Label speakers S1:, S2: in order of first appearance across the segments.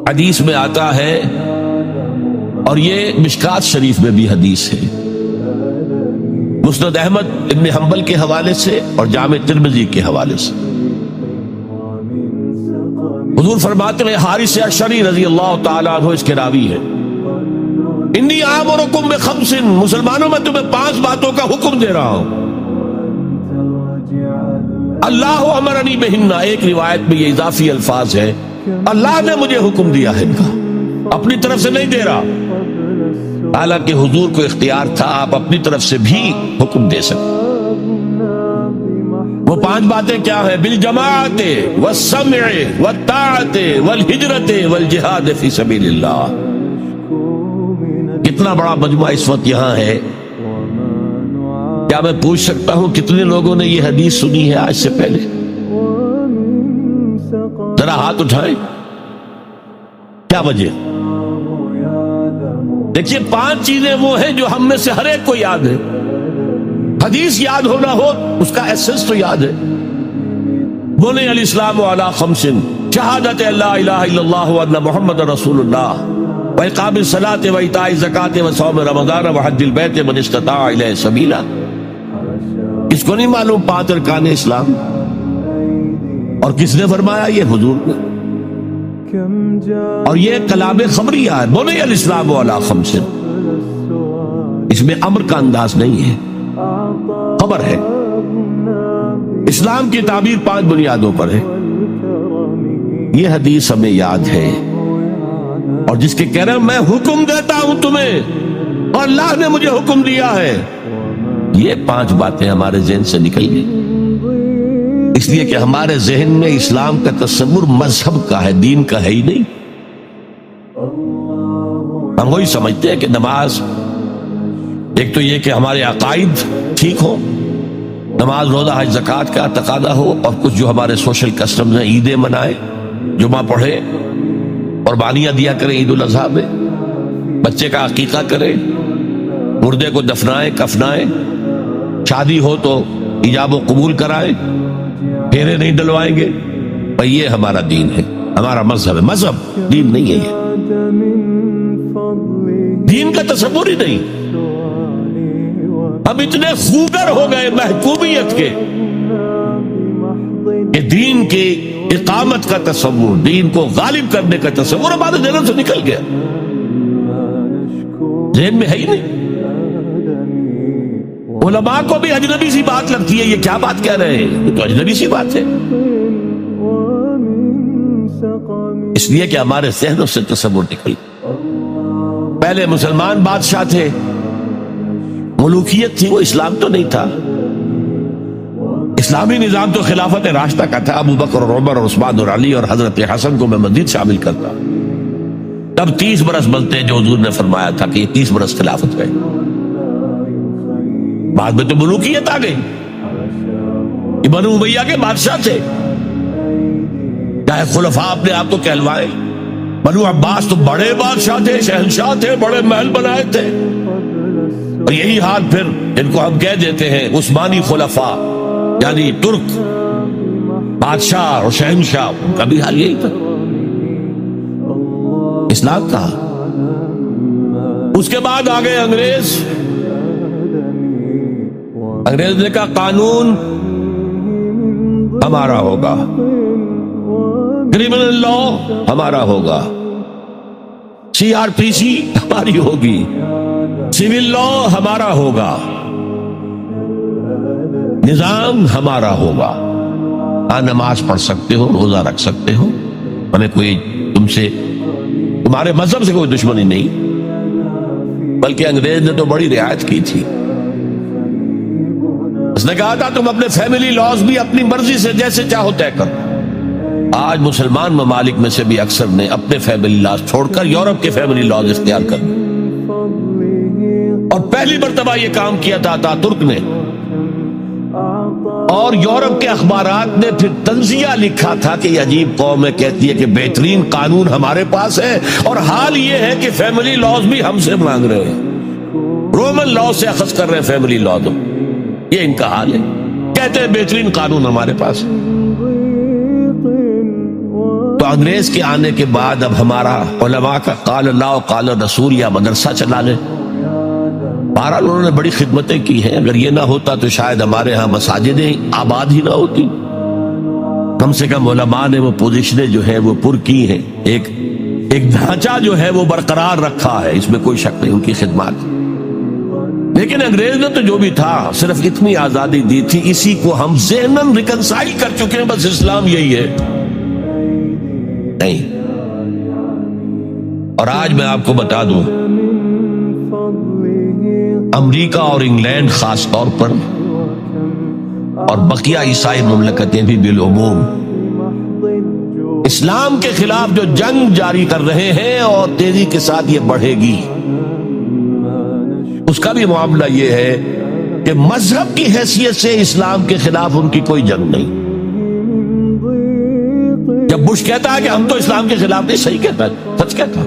S1: حدیث میں آتا ہے، اور یہ مشکات شریف میں بھی حدیث ہے، مسند احمد ابن حنبل کے حوالے سے اور جامع ترمذی کے حوالے سے، حضور فرماتے ہیں، حارث اشعری رضی اللہ تعالیٰ عنہ اس کے راوی ہے، انی آمرکم بخمس، مسلمانوں میں تمہیں 5 باتوں کا حکم دے رہا ہوں، اللہ امرنی بہن، ایک روایت میں یہ اضافی الفاظ ہے، اللہ نے مجھے حکم دیا ہے ان کا، اپنی طرف سے نہیں دے رہا، حالانکہ حضور کو اختیار تھا آپ اپنی طرف سے بھی حکم دے سکتے۔ وہ 5 باتیں کیا ہیں؟ بالجماعت والسمع والطاعت والہجرت والجہاد فی سبیل اللہ۔ کتنا بڑا مجموعہ اس وقت یہاں ہے، کیا میں پوچھ سکتا ہوں کتنے لوگوں نے یہ حدیث سنی ہے آج سے پہلے؟ ذرا ہاتھ اٹھائیں، کیا وجہ؟ دیکھیے 5 چیزیں وہ ہیں جو ہم میں سے ہر ایک کو یاد ہے، حدیث یاد ہونا ہو اس کا ایسنس تو یاد ہے۔ بنی الاسلام علی 5، شہادت لا الہ الا اللہ وان محمد رسول اللہ، واقام الصلاۃ وایتاء الزکاۃ وصوم رمضان وحج البیت من استطاع الیہ سبیلا۔ اس کو نہیں معلوم 5 ارکان اسلام؟ اور کس نے فرمایا؟ یہ حضور نے، اور یہ کلام خبریہ ہے، بنی الاسلام علی 5، اس میں امر کا انداز نہیں ہے، خبر ہے۔ اسلام کی تعبیر 5 بنیادوں پر ہے، یہ حدیث ہمیں یاد ہے، اور جس کے کہہ رہے ہیں میں حکم دیتا ہوں تمہیں اور اللہ نے مجھے حکم دیا ہے، یہ 5 باتیں ہمارے ذہن سے نکل گئی، اس لیے کہ ہمارے ذہن میں اسلام کا تصور مذہب کا ہے، دین کا ہے ہی نہیں۔ ہم وہی سمجھتے ہیں کہ نماز، ایک تو یہ کہ ہمارے عقائد ٹھیک ہو، نماز روزہ حج زکوٰۃ کا تقاضا ہو، اور کچھ جو ہمارے سوشل کسٹمز ہیں، عیدیں منائے، جمعہ پڑھے، قربانیاں دیا کریں عید الاضحیٰ میں، بچے کا عقیقہ کریں، مردے کو دفنائیں کفنائیں، شادی ہو تو ایجاب و قبول کرائیں، پھیرے نہیں ڈلوائیں گے، بھئی یہ ہمارا دین ہے، ہمارا مذہب ہے، مذہب دین نہیں ہے، یہ دین کا تصور ہی نہیں۔ ہم اتنے خوگر ہو گئے محکومیت کے کہ دین کی اقامت کا تصور، دین کو غالب کرنے کا تصور ہمارے ذہن سے نکل گیا، ذہن میں ہے ہی نہیں۔ علماء کو بھی اجنبی سی بات لگتی ہے، یہ کیا بات کہہ رہے ہیں، یہ تو اجنبی سی بات ہے، اس لیے کہ ہمارے ذہنوں سے تصور نکل۔ پہلے مسلمان بادشاہ تھے، ملوکیت تھی، وہ اسلام تو نہیں تھا، اسلامی نظام تو خلافت راشدہ کا تھا، ابو بکر اور عمر اور عثمان اور علی اور حضرت حسن کو میں مزید شامل کرتا، تب 30 برس بنتے جو حضور نے فرمایا تھا کہ یہ 30 برس خلافت ہے، بعد میں تو ملوکیت آ گئی، یہ بنو امیہ کے بادشاہ تھے، چاہے خلفاء اپنے آپ کو کہلوائے، بنو عباس تو بڑے بادشاہ تھے، شہنشاہ تھے، بڑے محل بنائے تھے، اور یہی حال پھر ان کو ہم کہہ دیتے ہیں عثمانی خلفاء، یعنی ترک بادشاہ اور شہنشاہ، ان کا بھی حال یہی تھا، اسلام کا۔ اس کے بعد آ گئے انگریز، انگریز نے کہا قانون ہمارا ہوگا، کرمنل لا ہمارا ہوگا، CRPC ہماری ہوگی، سول لا ہمارا ہوگا، نظام ہمارا ہوگا، ہاں نماز پڑھ سکتے ہو، روزہ رکھ سکتے ہو، ہمیں کوئی تمہارے مذہب سے کوئی دشمنی نہیں، بلکہ انگریز نے تو بڑی رعایت کی تھی، اس نے کہا تھا تم اپنے فیملی لاز بھی اپنی مرضی سے جیسے چاہو طے کرو۔ آج مسلمان ممالک میں سے بھی اکثر نے اپنے فیملی لاز چھوڑ کر یورپ کے فیملی لاز اختیار کر لیے، اور پہلی مرتبہ یہ کام کیا تھا ترک نے، اور یورپ کے اخبارات نے پھر تنزیہ لکھا تھا کہ یہ عجیب قوم ہے، کہتی ہے کہ بہترین قانون ہمارے پاس ہے، اور حال یہ ہے کہ فیملی لاز بھی ہم سے مانگ رہے ہیں، رومن لا سے اخذ کر رہے ہیں فیملی لا، تو یہ ان کا حال ہے، کہتے ہیں بہترین قانون ہمارے پاس ہے۔ تو انگریز کے آنے کے بعد اب ہمارا علماء کا قال اللہ و قال رسول یا مدرسہ چلا لیں. بہرحال انہوں نے بڑی خدمتیں کی ہیں. اگر یہ نہ ہوتا تو شاید ہمارے ہاں مساجدیں آباد ہی نہ ہوتی. کم سے کم علماء نے وہ پوزیشنیں جو ہیں وہ پر کی ہیں. ایک ڈھانچہ جو ہے وہ برقرار رکھا ہے, اس میں کوئی شک نہیں ان کی خدمات. لیکن انگریز نے تو جو بھی تھا صرف اتنی آزادی دی تھی, اسی کو ہم ذہناً ریکنسائل کر چکے ہیں. بس اسلام یہی ہے نہیں. اور آج میں آپ کو بتا دوں, امریکہ اور انگلینڈ خاص طور پر اور بقیہ عیسائی مملکتیں بھی بالعموم اسلام کے خلاف جو جنگ جاری کر رہے ہیں اور تیزی کے ساتھ یہ بڑھے گی, اس کا بھی معاملہ یہ ہے کہ مذہب کی حیثیت سے اسلام کے خلاف ان کی کوئی جنگ نہیں. جب بش کہتا ہے کہ ہم تو اسلام کے خلاف نہیں, صحیح کہتا ہے, سچ کہتا.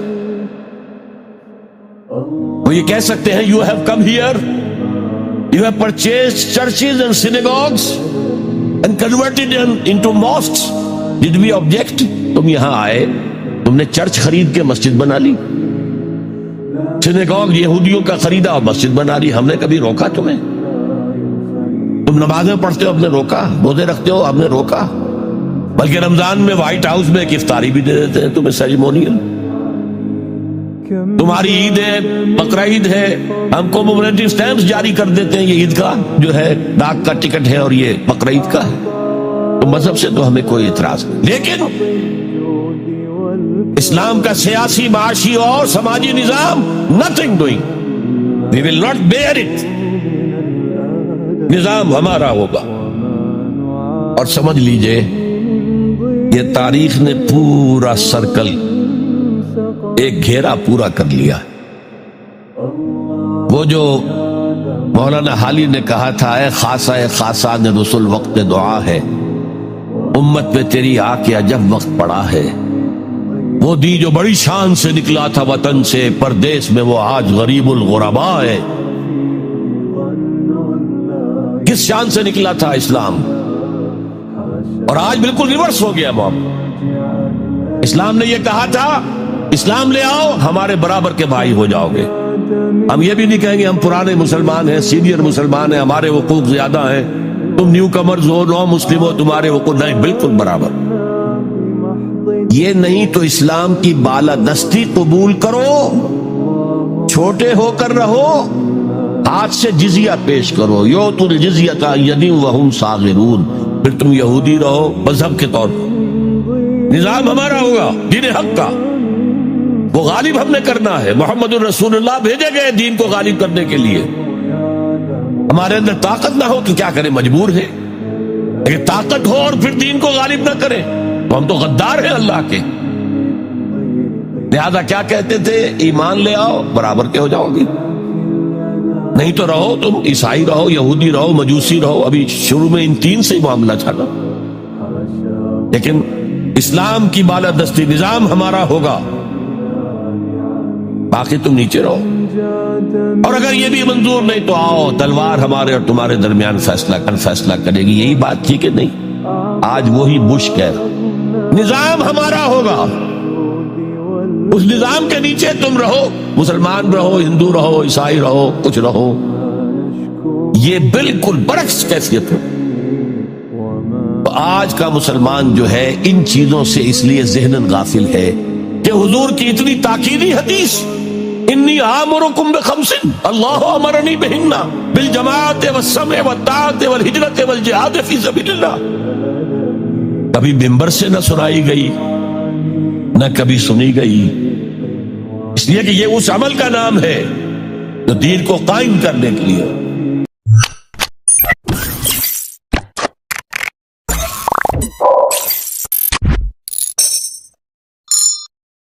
S1: وہ یہ کہہ سکتے ہیں you have come here, you have purchased churches and synagogues and converted them into mosques. Did we object? تم یہاں آئے, تم نے چرچ خرید کے مسجد بنا لی, سینیگوگ یہودیوں کا خریدا اور مسجد بنا لی. ہم نے کبھی روکا تمہیں؟ تم نمازیں پڑھتے ہو, ہم نے روکا. روزے رکھتے ہو, ہم نے روکا. بلکہ رمضان میں وائٹ ہاؤس میں ایک افطاری بھی دے دیتے ہیں تمہیں, سیریمونیل. تمہاری عید ہے, بقرہ عید ہے, ہم کو کومیموریٹو سٹیمپس جاری کر دیتے ہیں. یہ عید کا جو ہے ڈاک کا ٹکٹ ہے اور یہ بقرہ عید کا ہے. تو مذہب سے تو ہمیں کوئی اعتراض نہیں, لیکن اسلام کا سیاسی, معاشی اور سماجی نظام, nothing doing. We will not bear it. نظام ہمارا ہوگا. اور سمجھ لیجئے یہ تاریخ نے پورا سرکل, ایک گھیرا پورا کر لیا. وہ جو مولانا حالی نے کہا تھا, اے خاصہ خاصان رسول وقت دعا ہے, امت میں تیری آ کے عجب وقت پڑا ہے. وہ دی جو بڑی شان سے نکلا تھا وطن سے, پردیس میں وہ آج غریب الغرباء ہے. کس شان سے نکلا تھا اسلام, اور آج بالکل ریورس ہو گیا معاملہ. اسلام نے یہ کہا تھا اسلام لے آؤ, ہمارے برابر کے بھائی ہو جاؤ گے. ہم یہ بھی نہیں کہیں گے ہم پرانے مسلمان ہیں, سینئر مسلمان ہیں, ہمارے حقوق زیادہ ہیں, تم نیو کمرز ہو, نو مسلم ہو, تمہارے حقوق نہیں, بالکل برابر. یہ نہیں تو اسلام کی بالادستی قبول کرو, چھوٹے ہو کر رہو, ہاتھ سے جزیہ پیش کرو. یؤتوا الجزیۃ عن ید وہم صاغرون. پھر تم یہودی رہو مذہب کے طور پر. نظام ہمارا ہوگا دین حق کا, وہ غالب ہم نے کرنا ہے. محمد الرسول اللہ بھیجے گئے دین کو غالب کرنے کے لیے. ہمارے اندر طاقت نہ ہو تو کیا کریں, مجبور ہے. لیکن طاقت ہو اور پھر دین کو غالب نہ کریں تو ہم تو غدار ہیں اللہ کے. لہذا کیا کہتے تھے, ایمان لے آؤ برابر کے ہو جاؤ گے, نہیں تو رہو تم عیسائی رہو, یہودی رہو, مجوسی رہو. ابھی شروع میں ان تین سے ہی معاملہ چلا, لیکن اسلام کی بالادستی نظام ہمارا ہوگا, باقی تم نیچے رہو. اور اگر یہ بھی منظور نہیں تو آؤ, تلوار ہمارے اور تمہارے درمیان فیصلہ کرے گی. یہی بات تھی کہ نہیں؟ آج وہی بش کہہ رہا, نظام ہمارا ہوگا, اس نظام کے نیچے تم رہو, مسلمان رہو, ہندو رہو, عیسائی رہو, کچھ رہو. یہ بالکل برعکس کیفیت ہو. تو آج کا مسلمان جو ہے ان چیزوں سے اس لیے ذہناً غافل ہے کہ حضور کی اتنی تاکیدی حدیث, انی آمرکم بخمس اللہ امرنی بہن بالجماعت والسمع والطاعت والہجرت والجہاد فی سبیل اللہ, کبھی ممبر سے نہ سنائی گئی, نہ کبھی سنی گئی. اس لیے کہ یہ اس عمل کا نام ہے جو دین کو قائم کرنے کے لیے